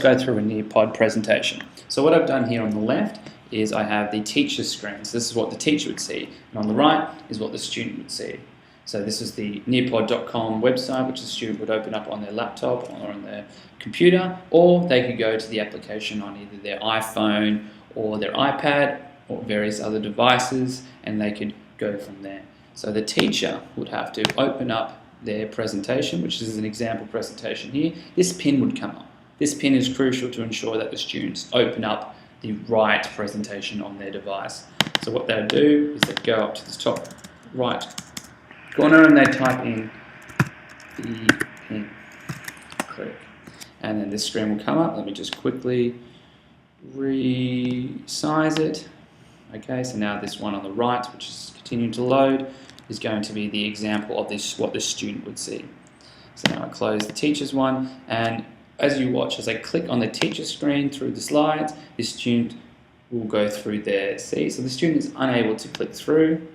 go through a Nearpod presentation. So what I've done here on the left is I have the teacher's screen. So this is what the teacher would see. And on the right is what the student would see. So this is the nearpod.com website, which the student would open up on their laptop or on their computer, or they could go to the application on either their iPhone or their iPad or various other devices, and they could go from there. So the teacher would have to open up their presentation, which is an example presentation here. This pin would come up. This pin is crucial to ensure that the students open up the right presentation on their device. So what they'll do is they go up to the top right corner and they type in the pin. Click. And then this screen will come up. Let me just quickly resize it. Okay, so now this one on the right, which is continuing to load, is going to be the example of this, what the student would see. So now I close the teacher's one, and as you watch, as I click on the teacher screen through the slides, the student will go through there. See, so the student is unable to click through.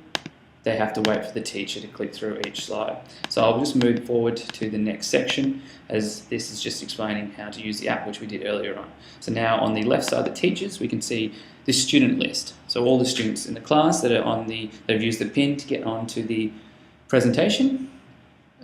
They have to wait for the teacher to click through each slide. So I'll just move forward to the next section, as this is just explaining how to use the app, which we did earlier on. So now on the left side, the teachers, we can see the student list. So all the students in the class that are on they've used the pin to get onto the presentation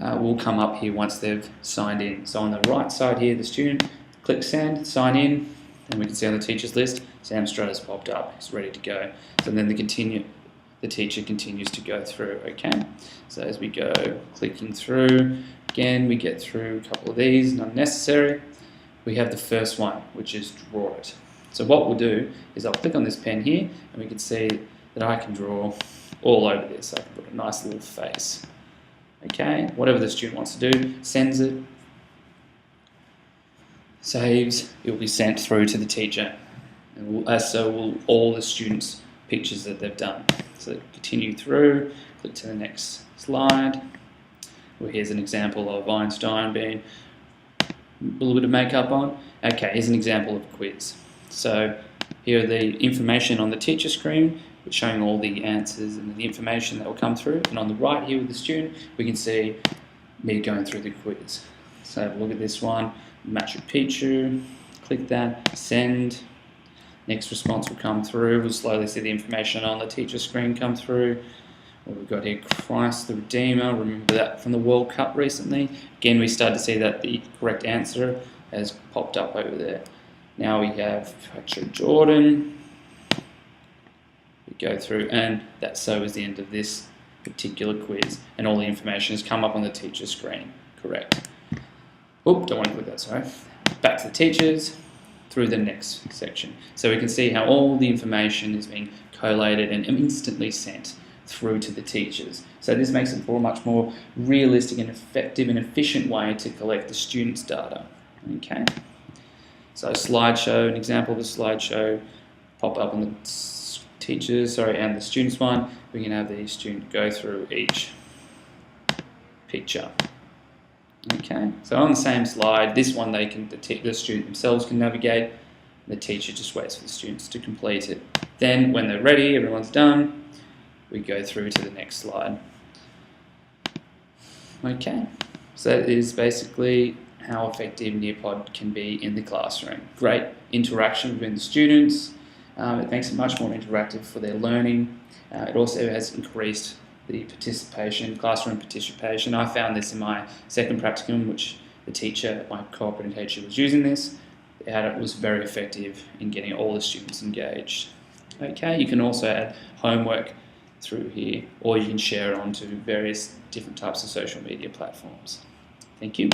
will come up here once they've signed in. So on the right side here, the student, click send, sign in, and we can see on the teachers list, Sam Strutter's popped up, he's ready to go. So then the teacher continues to go through, okay? So as we go clicking through, again, we get through a couple of these, not necessary. We have the first one, which is draw it. So what we'll do is I'll click on this pen here, and we can see that I can draw all over this. I can put a nice little face. Okay, whatever the student wants to do, sends it, saves, it will be sent through to the teacher. And so will all the students' pictures that they've done. So continue through, click to the next slide. Well, here's an example of Einstein being a little bit of makeup on. Okay, here's an example of a quiz. So here are the information on the teacher screen, which showing all the answers and the information that will come through. And on the right here with the student, we can see me going through the quiz. So have a look at this one, Machu Picchu, click that, send. Next response will come through. We'll slowly see the information on the teacher screen come through. What we've got here, Christ the Redeemer, remember that from the World Cup recently. Again, we start to see that the correct answer has popped up over there. Now we have Patrick Jordan. We go through, and that so is the end of this particular quiz, and all the information has come up on the teacher screen. Correct. Oop, don't want to click that, sorry. Back to the teachers, through the next section. So we can see how all the information is being collated and instantly sent through to the teachers. So this makes it for a much more realistic and effective and efficient way to collect the students' data. Okay. So slideshow, an example of a slideshow, pop up on the teachers, and the students one. We can have the student go through each picture. Okay, so on the same slide, this one the student themselves can navigate. The teacher just waits for the students to complete it. Then when they're ready, everyone's done, we go through to the next slide. Okay, so that is basically how effective Nearpod can be in the classroom. Great interaction between the students. It makes it much more interactive for their learning. It also has increased the classroom participation. I found this in my second practicum, which my cooperating teacher was using this. It was very effective in getting all the students engaged. Okay, you can also add homework through here, or you can share it onto various different types of social media platforms. Thank you.